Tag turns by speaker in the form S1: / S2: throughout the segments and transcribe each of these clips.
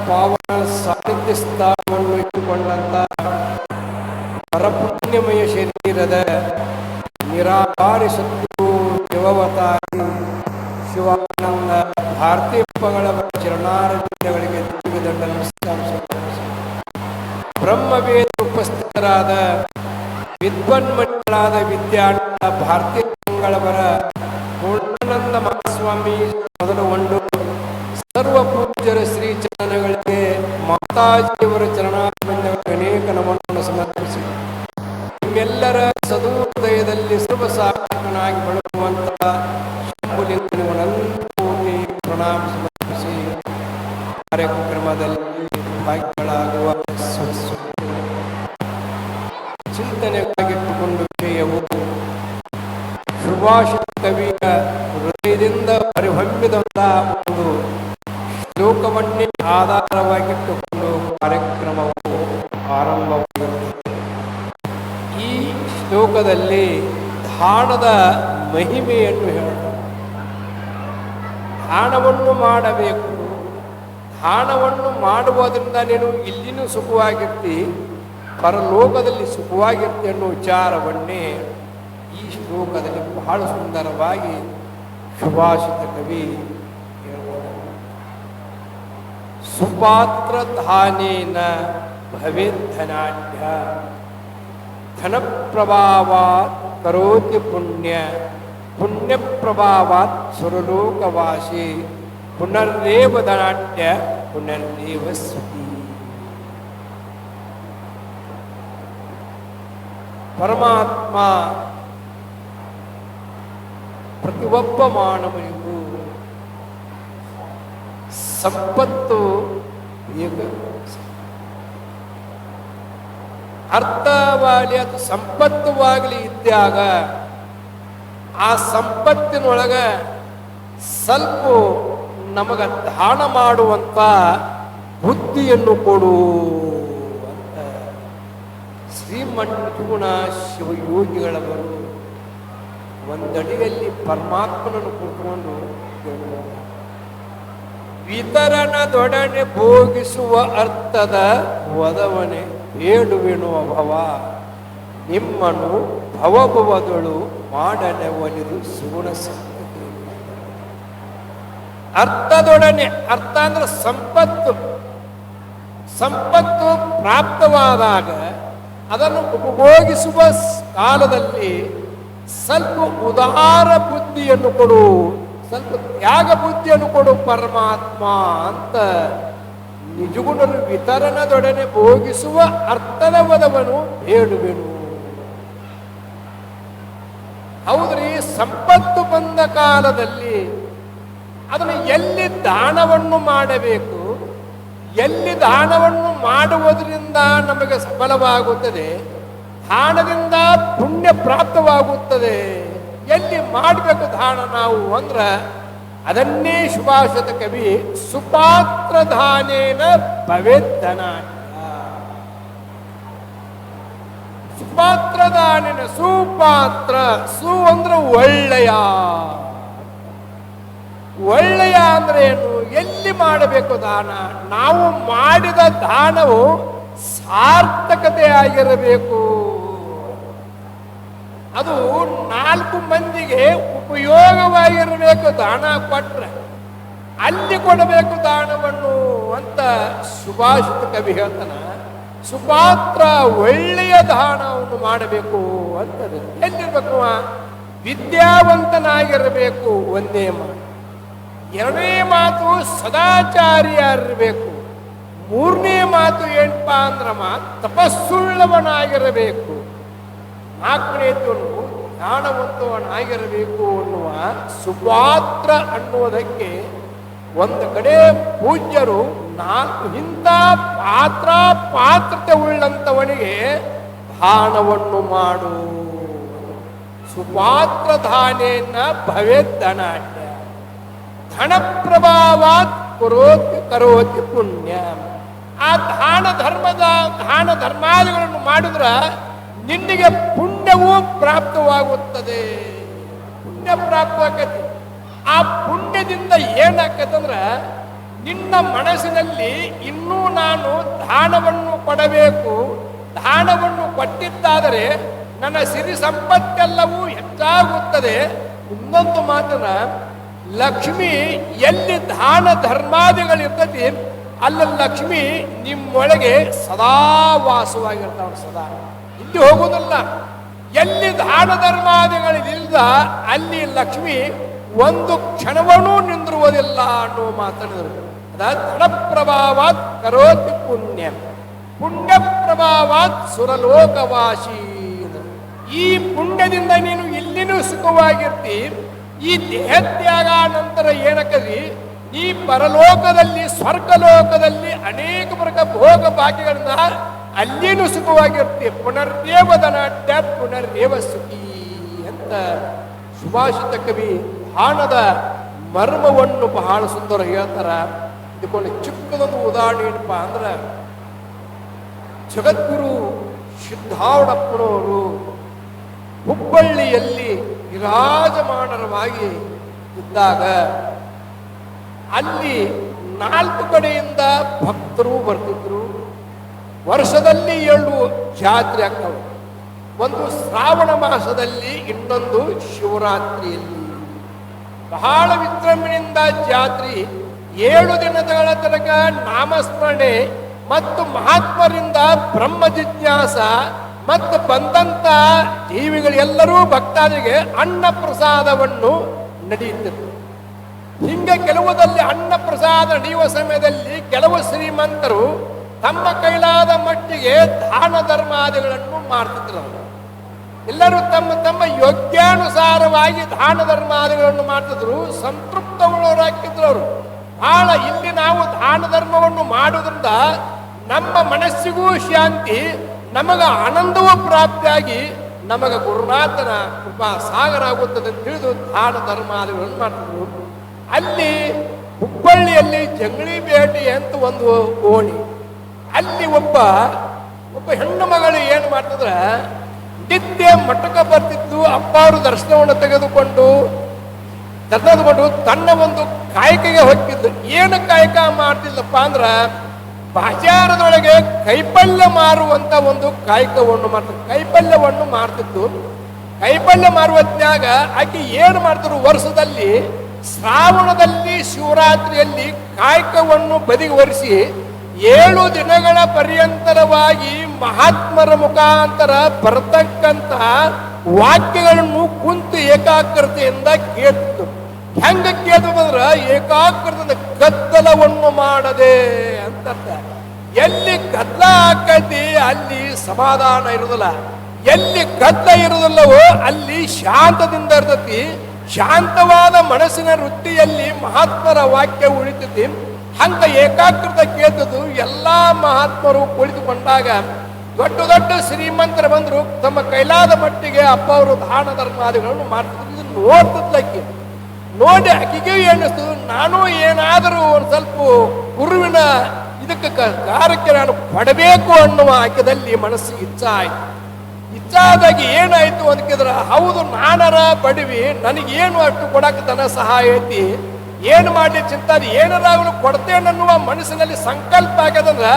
S1: ಪಾವನ ಸಾಹಿತ್ಯ ಸ್ಥಾನವನ್ನು ಇಟ್ಟುಕೊಂಡಂತ ಪರಪುಣ್ಯಮಯ ಶರೀರದ ನಿರಾಕಾರಿ ಶತ್ರು ಶಿವವತಾರಿ ಶಿವಾನಂದ ಭಾರತೀಯಗಳ ಚರಣಾರವಿಂದಗಳಿಗೆ ದಿವ್ಯದಂಡ ನಮಸ್ಕಾರ. ಬ್ರಹ್ಮವೇದ ಉಪಸ್ಥಿತರಾದ ವಿದ್ವನ್ಮಣಿಗಳಾದ ವಿದ್ಯಾರ್ಥಿ ಭಾರತೀಯ ಮಂಗಳವರ ಪೂರ್ಣಾನಂದ ಮಹಾಸ್ವಾಮಿ ಮೊದಲುಗೊಂಡು ಸರ್ವ ಪೂಜ್ಯರ ಶ್ರೀ ಚರಣಗಳಿಗೆ ಮಾತಾಜಿಯವರ ಚರಣಾರವಿಂದಗಳಿಗೆ ಅನೇಕ ನಮನವನ್ನು ಸಮರ್ಪಿಸಿ ನಿಮ್ಮೆಲ್ಲರ ಸದೋದಯದಲ್ಲಿ ಸರ್ವಸಾಧಕನಾಗಿ ಬೆಳಗುವಂತಹ ಶಂಭುಲಿಂಗನಿಗೆ ಅನಂತಕೋಟಿ ಪ್ರಣಾಮ ಸಮರ್ಪಿಸಿ ಕಾರ್ಯಕ್ರಮದಲ್ಲಿ ಭಾಗ್ಯಗಳಾಗುವ ಚಿಂತನೆಗಾಗಿಟ್ಟುಕೊಂಡು ವಿಷಯವು ಸುಭಾಷಿತ ಕವಿಯ ಹೃದಯದಿಂದ ಪರಿಹೊಮ್ಮಿದಂತಹ ಒಂದು ಶ್ಲೋಕವನ್ನೇ ಆಧಾರವಾಗಿಟ್ಟುಕೊಂಡು ಕಾರ್ಯಕ್ರಮವು ಆರಂಭವಾಗುತ್ತದೆ. ಈ ಶ್ಲೋಕದಲ್ಲಿ ದಾನದ ಮಹಿಮೆಯನ್ನು ಹೇಳೋಣ. ದಾನವನ್ನು ಮಾಡಬೇಕು, ದಾನವನ್ನು ಮಾಡುವುದರಿಂದ ನೀನು ಇಲ್ಲಿನೂ ಸುಖವಾಗಿರ್ತಿ, ಪರಲೋಕದಲ್ಲಿ ಸುಖವಾಗಿರ್ತಿ ಅನ್ನೋ ವಿಚಾರವನ್ನೇ ಈ ಶ್ಲೋಕದಲ್ಲಿ ಬಹಳ ಸುಂದರವಾಗಿ ಸುಭಾಷಿತ ಕವಿ ಹೇಳುವ ಸುಪಾತ್ರ ದಾನೇನ ಭವೇತ್ ಧನಾಢ್ಯ ಧನ ಪ್ರಭಾವಾತ್ ಕರೋತಿ ಪುಣ್ಯ ಪುಣ್ಯ ಪ್ರಭಾವಾತ್ ಸುರಲೋಕವಾಸಿ ಪುನರ್ರೇವ ಧನಾಢ್ಯ ಪುನರ್ರೇವ ಸುಖಿ. ಪರಮಾತ್ಮ ಪ್ರತಿಯೊಬ್ಬ ಮಾನವನಿಗೂ ಸಂಪತ್ತು ಅರ್ಥವಾಗಲಿ ಅದು ಸಂಪತ್ತುವಾಗಲಿ ಇದ್ದಾಗ ಆ ಸಂಪತ್ತಿನೊಳಗ ಸ್ವಲ್ಪ ನಮಗ ದಾನ ಮಾಡುವಂತ ಬುದ್ಧಿಯನ್ನು ಕೊಡು ಅಂತ ಶ್ರೀಮಂತಗುಣ ಶಿವಯೋಗಿಗಳವರು ಒಂದಡಿಯಲ್ಲಿ ಪರಮಾತ್ಮನನ್ನು ಕೂತ್ಕೊಂಡು ವಿತರಣದೊಡನೆ ಭೋಗಿಸುವ ಅರ್ಥದ ವದವನೆ ಬೇಡುವೆನು ಭವ ನಿಮ್ಮನ್ನು ಭವಭವದಳು ಮಾಡನೆ ಒಲಿದು ಸುಗುಣ ಸಂಗತಿ. ಅರ್ಥದೊಡನೆ, ಅರ್ಥ ಅಂದ್ರೆ ಸಂಪತ್ತು, ಸಂಪತ್ತು ಪ್ರಾಪ್ತವಾದಾಗ ಅದನ್ನು ಉಪಭೋಗಿಸುವ ಕಾಲದಲ್ಲಿ ಸ್ವಲ್ಪ ಉದಾರ ಬುದ್ಧಿಯನ್ನು ಕೊಡು, ಸ್ವಲ್ಪ ತ್ಯಾಗ ಬುದ್ಧಿಯನ್ನು ಕೊಡು ಪರಮಾತ್ಮ ಅಂತ ನಿಜಗುಣರು ವಿತರಣದೊಡನೆ ಭೋಗಿಸುವ ಅರ್ಥದ ವದವನು ಬೇಡುವೆನು. ಹೌದ್ರಿ, ಸಂಪತ್ತು ಬಂದ ಕಾಲದಲ್ಲಿ ಅದನ್ನು ಎಲ್ಲಿ ದಾನವನ್ನು ಮಾಡಬೇಕು, ಎಲ್ಲಿ ದಾನವನ್ನು ಮಾಡುವುದರಿಂದ ನಮಗೆ ಸಫಲವಾಗುತ್ತದೆ, ದಾನದಿಂದ ಪುಣ್ಯ ಪ್ರಾಪ್ತವಾಗುತ್ತದೆ, ಎಲ್ಲಿ ಮಾಡಬೇಕು ದಾನ ನಾವು ಅಂದ್ರೆ ಅದನ್ನೇ ಸುಭಾಷಿತ ಕವಿ ಸುಪಾತ್ರ ದಾನೇನ ಭವೇತ್ ಧನಾಢ್ಯ. ಸುಪಾತ್ರ ದಾನೇನ, ಸುಪಾತ್ರ, ಸು ಅಂದ್ರೆ ಒಳ್ಳೆಯ, ಒಳ್ಳೆಯ ಅಂದ್ರೆ ಏನು, ಎಲ್ಲಿ ಮಾಡಬೇಕು ದಾನ, ನಾವು ಮಾಡಿದ ದಾನವು ಸಾರ್ಥಕತೆ ಆಗಿರಬೇಕು, ಅದು 4 ಮಂದಿಗೆ ಉಪಯೋಗವಾಗಿರಬೇಕು. ದಾನ ಕೊಟ್ರೆ ಅಲ್ಲಿ ಕೊಡಬೇಕು ದಾನವನ್ನು ಅಂತ ಸುಭಾಷಿತ ಕವಿ ಹೇಳ್ತಾನ. ಸುಪಾತ್ರ ಒಳ್ಳೆಯ ದಾನವನ್ನು ಮಾಡಬೇಕು ಅಂತದೆ. ಎಲ್ಲಿರ್ಬೇಕು, ವಿದ್ಯಾವಂತನಾಗಿರಬೇಕು ಒಂದೇ ಮಾತು, ಎರಡನೇ ಮಾತು ಸದಾಚಾರಿಯಾಗಿರಬೇಕು, ಮೂರನೇ ಮಾತು ಏನಪ್ಪಾ ಅಂದ್ರ ತಪಸ್ಸುಳ್ಳವನಾಗಿರಬೇಕು, ನಾಲ್ಕನೇದು ಜ್ಞಾನವಂತವನಾಗಿರಬೇಕು ಅನ್ನುವ ಸುಪಾತ್ರ ಅನ್ನುವುದಕ್ಕೆ ಒಂದು ಕಡೆ ಪೂಜ್ಯರು 4 ಇಂಥ ಪಾತ್ರತೆ ಉಳ್ಳಂಥವನಿಗೆ ದಾನವನ್ನು ಮಾಡು. ಸುಪಾತ್ರ ದಾನೇನ ಭವೇತ್ ಧನಾಢ್ಯ ಧನ ಪ್ರಭಾವಾತ್ ಕರೋತಿ ಪುಣ್ಯ. ಆ ದಾನ ಧರ್ಮಾದಿಗಳನ್ನು ಮಾಡಿದ್ರ ನಿನ್ನಿಗೆ ಪುಣ್ಯವೂ ಪ್ರಾಪ್ತವಾಗುತ್ತದೆ, ಪುಣ್ಯ ಪ್ರಾಪ್ತವಾಗತ್ತೆ. ಆ ಪುಣ್ಯದಿಂದ ಏನಾಕತ್ತಂದ್ರ ನಿನ್ನ ಮನಸ್ಸಿನಲ್ಲಿ ಇನ್ನೂ ನಾನು ದಾನವನ್ನು ಕೊಡಬೇಕು, ದಾನವನ್ನು ಕೊಟ್ಟಿದ್ದಾದರೆ ನನ್ನ ಸಿರಿ ಸಂಪತ್ತೆಲ್ಲವೂ ಹೆಚ್ಚಾಗುತ್ತದೆ. ಇನ್ನೊಂದು ಮಾತನ್ನ, ಲಕ್ಷ್ಮಿ ಎಲ್ಲಿ ದಾನ ಧರ್ಮಾದಿಗಳಿರ್ತತಿ ಅಲ್ಲಿ ಲಕ್ಷ್ಮಿ ನಿಮ್ಮೊಳಗೆ ಸದಾ ವಾಸವಾಗಿರ್ತಾವ. ಸದಾ ಇಲ್ಲಿ ಹೋಗುವುದಿಲ್ಲ. ಎಲ್ಲಿ ದಾನ ಧರ್ಮಾದಿಗಳಿಲ್ಲ ಅಲ್ಲಿ ಲಕ್ಷ್ಮಿ ಒಂದು ಕ್ಷಣವನ್ನೂ ನಿಂದಿರುವುದಿಲ್ಲ ಅನ್ನೋ ಮಾತನಾಡಿದರು. ಅದ ಧನ ಪ್ರಭಾವಾತ್ ಕರೋತಿ ಪುಣ್ಯ, ಪುಣ್ಯ ಪ್ರಭಾವಾತ್ ಸುರಲೋಕವಾಸಿ. ಈ ಪುಣ್ಯದಿಂದ ನೀನು ಇಲ್ಲಿನೂ ಸುಖವಾಗಿರ್ತಿ. ಈ ದೇಹತ್ಯಾಗ ನಂತರ ಏನಕ್ಕದಿ ಈ ಪರಲೋಕದಲ್ಲಿ ಸ್ವರ್ಗಲೋಕದಲ್ಲಿ ಅನೇಕ ಪ್ರಕಾರ ಭೋಗ ಭಾಗ್ಯಗಳಿಂದ ಅಲ್ಲಿನೂ ಸುಖವಾಗಿರ್ತಿ. ಪುನರ್ದೇವ ಧನಾಢ್ಯ ಪುನರ್ದೇವ ಸುಖಿ ಅಂತ ಸುಭಾಷಿತ ಕವಿ ದಾನದ ಮರ್ಮವನ್ನು ಬಹಳ ಸುಂದರ ಹೇಳ್ತಾರ. ಇದಕ್ಕೊಂದು ಚಿಕ್ಕದೊಂದು ಉದಾಹರಣೆ ಏನಪ್ಪಾ ಅಂದ್ರೆ, ಜಗದ್ಗುರು ಸಿದ್ಧಾರೂಢಪ್ಪನವರು ಹುಬ್ಬಳ್ಳಿಯಲ್ಲಿ ವಿರಾಜಮಾನರವಾಗಿ ಇದ್ದಾಗ ಅಲ್ಲಿ 4 ಕಡೆಯಿಂದ ಭಕ್ತರು ಬರ್ತಿದ್ರು. ವರ್ಷದಲ್ಲಿ 7 ಜಾತ್ರೆ ಆಗ್ತವೆ. ಒಂದು ಶ್ರಾವಣ ಮಾಸದಲ್ಲಿ, ಇನ್ನೊಂದು ಶಿವರಾತ್ರಿಯಲ್ಲಿ. ಬಹಳ ವಿಜೃಂಭಣೆಯಿಂದ ಜಾತ್ರೆ 7 ದಿನಗಳ ತನಕ ನಾಮಸ್ಮರಣೆ ಮತ್ತು ಮಹಾತ್ಮರಿಂದ ಬ್ರಹ್ಮ ಜಿಜ್ಞಾಸ ಮತ್ತು ಬಂದಂತ ಜೀವಿಗಳೆಲ್ಲರೂ ಭಕ್ತಾದಿಗೆ ಅನ್ನ ಪ್ರಸಾದವನ್ನು ನಡೆಯುತ್ತಿತ್ತು. ಹಿಂಗೆ ಕೆಲವುದಲ್ಲಿ ಅನ್ನ ಪ್ರಸಾದ ನಡೆಯುವ ಸಮಯದಲ್ಲಿ ಕೆಲವು ಶ್ರೀಮಂತರು ತಮ್ಮ ಕೈಲಾದ ಮಟ್ಟಿಗೆ ದಾನ ಧರ್ಮಾದಿಗಳನ್ನು ಮಾಡ್ತಿದ್ರು. ಎಲ್ಲರೂ ತಮ್ಮ ತಮ್ಮ ಯೋಗ್ಯಾನುಸಾರವಾಗಿ ದಾನ ಧರ್ಮಾದಿಗಳನ್ನು ಮಾಡ್ತಿದ್ರು. ಸಂತೃಪ್ತಗೊಳ್ಳೋರಾಕಿದ್ರು ಅವರು. ಬಹಳ ಇಲ್ಲಿ ನಾವು ದಾನ ಧರ್ಮವನ್ನು ಮಾಡುವುದರಿಂದ ನಮ್ಮ ಮನಸ್ಸಿಗೂ ಶಾಂತಿ, ನಮಗ ಆನಂದವೂ ಪ್ರಾಪ್ತಿಯಾಗಿ ನಮಗ ಗುರುನಾಥನ ಕೃಪಾ ಸಾಗರ ಆಗುತ್ತದೆ ಅಂತ ತಿಳಿದು ದಾನ ಧರ್ಮಾದಿಗಳನ್ನು ಮಾಡ್ತಿದ್ರು. ಅಲ್ಲಿ ಹುಬ್ಬಳ್ಳಿಯಲ್ಲಿ ಜಂಗಳಿ ಬೇಟೆ ಅಂತ ಒಂದು ಓಣಿ. ಅಲ್ಲಿ ಒಬ್ಬ ಹೆಣ್ಣು ಮಗಳು ಏನು ಮಾಡ್ತಿದ್ರ, ನಿತ್ಯ ಮಠಕ್ಕೆ ಬರ್ತಿದ್ದು. ಅಪ್ಪ ಅವರು ದರ್ಶನವನ್ನು ತೆಗೆದುಕೊಂಡು ತನ್ನ ಒಂದು ಕಾಯಕೆಗೆ ಹೊಕ್ಕಿದ್ದು. ಏನು ಕಾಯಕ ಮಾಡ್ತಿಲ್ಲಪ್ಪ ಅಂದ್ರ, ಬಾಜಾರದೊಳಗೆ ಕೈಪಲ್ಯ ಮಾರುವಂತ ಒಂದು ಕಾಯಕವನ್ನು ಮಾಡ್ತಿದ್ರು. ಕೈಪಲ್ಯವನ್ನು ಮಾಡ್ತಿದ್ದು. ಕೈಪಲ್ಯ ಮಾರುವತ್ನಾಗ ಆಕೆ ಏನು ಮಾಡ್ತಿದ್ರು, ವರ್ಷದಲ್ಲಿ ಶ್ರಾವಣದಲ್ಲಿ ಶಿವರಾತ್ರಿಯಲ್ಲಿ ಕಾಯಕವನ್ನು ಬದಿಗೆ ಒರೆಸಿ 7 ದಿನಗಳ ಪರ್ಯಂತರವಾಗಿ ಮಹಾತ್ಮರ ಮುಖಾಂತರ ಬರತಕ್ಕಂತಹ ವಾಕ್ಯಗಳನ್ನು ಕುಂತು ಏಕಾಗ್ರತೆಯಿಂದ ಕೇಳ್ತಿತ್ತು. ಹೆಂಗ ಕೇಳ್ತದಂದ್ರ, ಏಕಾಗ್ರತೆಯಿಂದ ಗದ್ದಲವನ್ನು ಮಾಡದೆ ಅಂತ. ಎಲ್ಲಿ ಗದ್ದಲ ಆಕೈತಿ ಅಲ್ಲಿ ಸಮಾಧಾನ ಇರುವುದಿಲ್ಲ. ಎಲ್ಲಿ ಗದ್ದಲ ಇರುವುದಿಲ್ಲವೋ ಅಲ್ಲಿ ಶಾಂತದಿಂದ ಇರ್ತತಿ. ಶಾಂತವಾದ ಮನಸ್ಸಿನ ವೃತ್ತಿಯಲ್ಲಿ ಮಹಾತ್ಮರ ವಾಕ್ಯ ಉಳಿತೈತಿ. ಹಂಗ ಏಕಾಗ್ರತೆ ಕೇಳ್ತದ್ದು. ಎಲ್ಲಾ ಮಹಾತ್ಮರು ಕುಳಿತುಕೊಂಡಾಗ ದೊಡ್ಡ ದೊಡ್ಡ ಶ್ರೀಮಂತರ ಬಂದ್ರು. ತಮ್ಮ ಕೈಲಾದ ಮಟ್ಟಿಗೆ ಅಪ್ಪ ಅವರು ದಾನ ಧರ್ಮಾದಿಗಳನ್ನು ಮಾಡ್ತಿದ್ರು. ನೋಡ್ತಿದ್ಲಕ್ಕಿ ನೋಡಿ ಆಕೆಗೆ ಏನಿಸ್ತದೆ, ನಾನು ಏನಾದರೂ ಒಂದು ಸ್ವಲ್ಪ ಗುರುವಿನ ಇದಕ್ಕೆ ಕಾರ್ಯಕ್ಕೆ ನಾನು ಪಡಬೇಕು ಅನ್ನುವ ಆಕೆದಲ್ಲಿ ಮನಸ್ಸಿಗೆ ಇಚ್ಛಾ ಆಯ್ತು. ಇಚ್ಛಾದಾಗಿ ಏನಾಯ್ತು ಅಂತಿದ್ರ, ಹೌದು ನಾನರ ಬಡವಿ, ನನಗೇನು ಅಷ್ಟು ಕೊಡಕ್ಕೆ ಧನ ಸಹಾಯ ಐತಿ, ಏನು ಮಾಡ್ಲಿ ಚಿಂತಾದ ಏನಾರಾಗಲು ಕೊಡ್ತೇನೆ ಅನ್ನುವ ಮನಸ್ಸಿನಲ್ಲಿ ಸಂಕಲ್ಪ ಆಗ್ಯದಂದ್ರ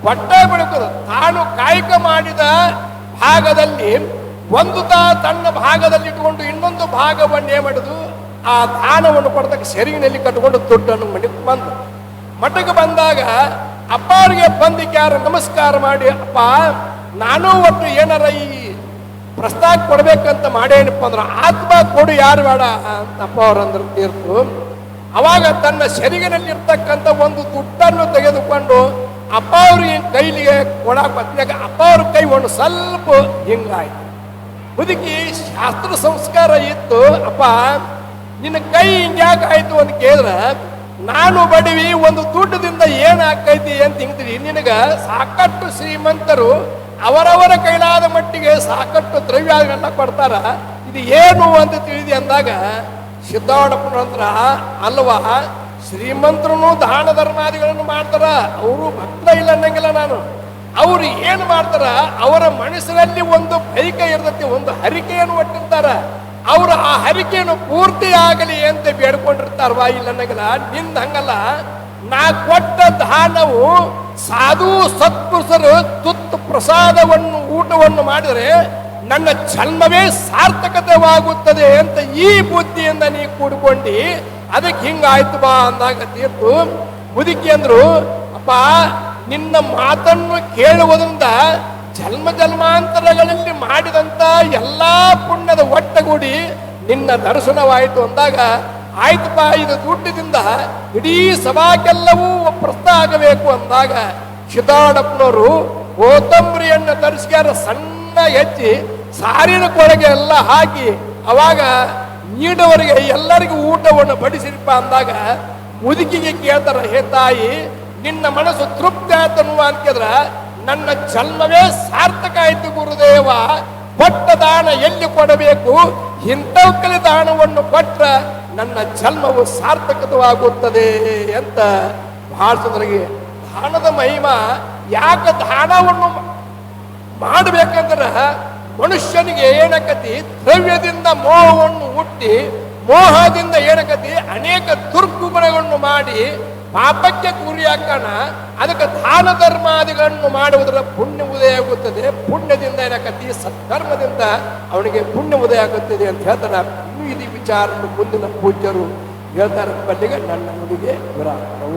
S1: ಬಟ್ಟೆ ಬೆಳಕೋದು. ತಾನು ಕಾಯಕ ಮಾಡಿದ ಭಾಗದಲ್ಲಿ ಒಂದು ತನ್ನ ಭಾಗದಲ್ಲಿ ಇಟ್ಟುಕೊಂಡು ಇನ್ನೊಂದು ಭಾಗವನ್ನು ಏನ್ ಮಾಡುದು, ಆ ದಾನವನ್ನು ಕೊಡತಕ್ಕ ಸೆರಿಗಿನಲ್ಲಿ ಕಟ್ಟಿಕೊಂಡು ದುಡ್ಡನ್ನು ಮನೆಗೆ ಬಂದು ಮಠಕ್ಕೆ ಬಂದಾಗ ಅಪ್ಪ ಅವ್ರಿಗೆ ಬಂದಿಕ್ಕೆ ಯಾರು ನಮಸ್ಕಾರ ಮಾಡಿ, ಅಪ್ಪ ನಾನು ಒಟ್ಟು ಏನಾರ ಈ ಪ್ರಸ್ತಾವ ಕೊಡ್ಬೇಕಂತ ಮಾಡೇನಪ್ಪ ಅಂದ್ರ ಆತ್ಮ ಕೊಡು, ಯಾರು ಬೇಡ ಅಂತ ಅಪ್ಪ ಅವ್ರಂದ್ರ ತೀರ್ತು. ಅವಾಗ ತನ್ನ ಸೆರಿಗಿನಲ್ಲಿ ಇರ್ತಕ್ಕಂಥ ಒಂದು ದುಡ್ಡನ್ನು ತೆಗೆದುಕೊಂಡು ಅಪ್ಪ ಅವ್ರಿಗೆ ಕೈಲಿಗೆ ಕೊಡಾಕ ಬತ್ತಿನಾಗ ಅಪ್ಪ ಅವ್ರ ಕೈ ಒಂದು ಸ್ವಲ್ಪ ಹಿಂಗಾಯ್ತು. ಮುದುಕಿ ಶಾಸ್ತ್ರ ಸಂಸ್ಕಾರ ಇತ್ತು. ಅಪ್ಪ ನಿನ್ನ ಕೈ ಹಿಂಗ್ಯಾಕೆ ಆಯ್ತು ಅಂತ ಕೇಳಿದ್ರ, ನಾನು ಬಡವಿ, ಒಂದು ದುಡ್ಡದಿಂದ ಏನ್ ಆಕೈತಿ ಅಂತ ಹಿಂಗ್ತೀವಿ. ನಿನಗ ಸಾಕಷ್ಟು ಶ್ರೀಮಂತರು ಅವರವರ ಕೈಲಾದ ಮಟ್ಟಿಗೆ ಸಾಕಷ್ಟು ದ್ರವ್ಯಗಳನ್ನ ಕೊಡ್ತಾರ, ಇದು ಏನು ಅಂತ ತಿಳಿದಿ ಅಂದಾಗ ಸಿದ್ಧಾರೂಢಪ್ಪನಂತರ, ಅಲ್ವಾ ಶ್ರೀಮಂತರು ದಾನ ಧರ್ಮಾದಿಗಳನ್ನು ಮಾಡ್ತಾರ, ಅವರು ಭಕ್ತ ಇಲ್ಲ ಅನ್ನಂಗಿಲ್ಲ ನಾನು. ಅವ್ರು ಏನು ಮಾಡ್ತಾರ, ಅವರ ಮನಸ್ಸಿನಲ್ಲಿ ಒಂದು ಬೈಕ ಇರ್ತತಿ, ಒಂದು ಹರಿಕೆಯನ್ನು ಒಟ್ಟಿರ್ತಾರ. ಅವರು ಆ ಹರಿಕೆಯನ್ನು ಪೂರ್ತಿ ಆಗಲಿ ಅಂತ ಬೇಡ್ಕೊಂಡಿರ್ತಾರವಾ ಇಲ್ಲ ಅನ್ನಂಗಿಲ್ಲ. ನಿಂದ ಹಂಗಲ್ಲ, ನಾ ಕೊಟ್ಟ ದಾನವು ಸಾಧು ಸತ್ಪುರುಷರು ತುತ್ತು ಪ್ರಸಾದವನ್ನು ಊಟವನ್ನು ಮಾಡಿದರೆ ನನ್ನ ಜನ್ಮವೇ ಸಾರ್ಥಕತೆವಾಗುತ್ತದೆ ಅಂತ ಈ ಬುದ್ಧಿಯಿಂದ ನೀ ಕೂಡ್ಕೊಂಡು ಅದಕ್ಕೆ ಹಿಂಗಾಯ್ತು ಬಾ ಅಂದಾಗ ತೀರ್ತು ಮುದುಕಿ ಅಂದ್ರು, ಅಪ್ಪ ನಿನ್ನ ಮಾತನ್ನು ಕೇಳುವುದರಿಂದ ಜನ್ಮ ಜನ್ಮಾಂತರಗಳಲ್ಲಿ ಮಾಡಿದಂತ ಎಲ್ಲಾ ಪುಣ್ಯದ ಒಟ್ಟಗೂಡಿ ನಿನ್ನ ದರ್ಶನವಾಯಿತು ಅಂದಾಗ, ಆಯ್ತಪ್ಪ ಇದು ದುಡ್ಡಿನಿಂದ ಇಡೀ ಸಭಾಕ್ಕೆಲ್ಲವೂ ಪ್ರಸ್ತ ಆಗಬೇಕು ಅಂದಾಗ ಶಿದಾಡಪ್ಪನವರು ಕೋತಂಬರಿಯನ್ನು ತರಿಸ್ಕ್ಯಾರ ಸಣ್ಣ ಹೆಚ್ಚಿ ಸಾರಿನ ಕೊಳಗೆ ಎಲ್ಲ ಹಾಕಿ ಅವಾಗ ನೀಡವರಿಗೆ ಎಲ್ಲರಿಗೂ ಊಟವನ್ನು ಬಡಿಸಿರಪ್ಪ ಅಂದಾಗ ಮುದುಕಿಗೆ ಕೇಳ್ತಾರ, ಹೇ ತಾಯಿ ನಿನ್ನ ಮನಸ್ಸು ತೃಪ್ತಿ ಆಯ್ತನ್ನುವ ಅಂತಿದ್ರ ನನ್ನ ಜನ್ಮವೇ ಸಾರ್ಥಕ ಆಯ್ತು ಗುರುದೇವ, ಕೊಟ್ಟ ದಾನ ಎಲ್ಲಿ ಕೊಡಬೇಕು, ಇಂಥವಕ್ಕಲಿ ದಾನವನ್ನು ಕೊಟ್ರ ನನ್ನ ಜನ್ಮವು ಸಾರ್ಥಕವಾಗುತ್ತದೆ ಅಂತ ಬಹಳ ಸುಂದರಗೆ ದಾನದ ಮಹಿಮಾ. ಯಾಕೆ ದಾನವನ್ನು ಮಾಡಬೇಕಂದ್ರ ಮನುಷ್ಯನಿಗೆ ಏನಕತಿ ದ್ರವ್ಯದಿಂದ ಮೋಹವನ್ನು ಹುಟ್ಟಿ ಮೋಹದಿಂದ ಏನಕತಿ ಅನೇಕ ದುರ್ಗುಣಗಳನ್ನು ಮಾಡಿ ಪಾಪಕ್ಕೆ ಗುರಿಯಾಕಣ. ಅದಕ್ಕೆ ದಾನ ಧರ್ಮಾದಿಗಳನ್ನು ಮಾಡುವುದರ ಪುಣ್ಯ ಉದಯ ಆಗುತ್ತದೆ. ಪುಣ್ಯದಿಂದ ಏನಕತಿ ಸತ್ಕರ್ಮದಿಂದ ಅವನಿಗೆ ಪುಣ್ಯ ಉದಯ ಆಗುತ್ತದೆ ಅಂತ ಹೇಳ್ತಾರ. ಇನ್ನು ಇದು ವಿಚಾರ ಮುಂದಿನ ಪೂಜ್ಯರು ಹೇಳ್ತಾರ. ಬಲ್ಲಿಗೆ ನನ್ನ ನುಡಿಗೆ ವಿರಾಮ.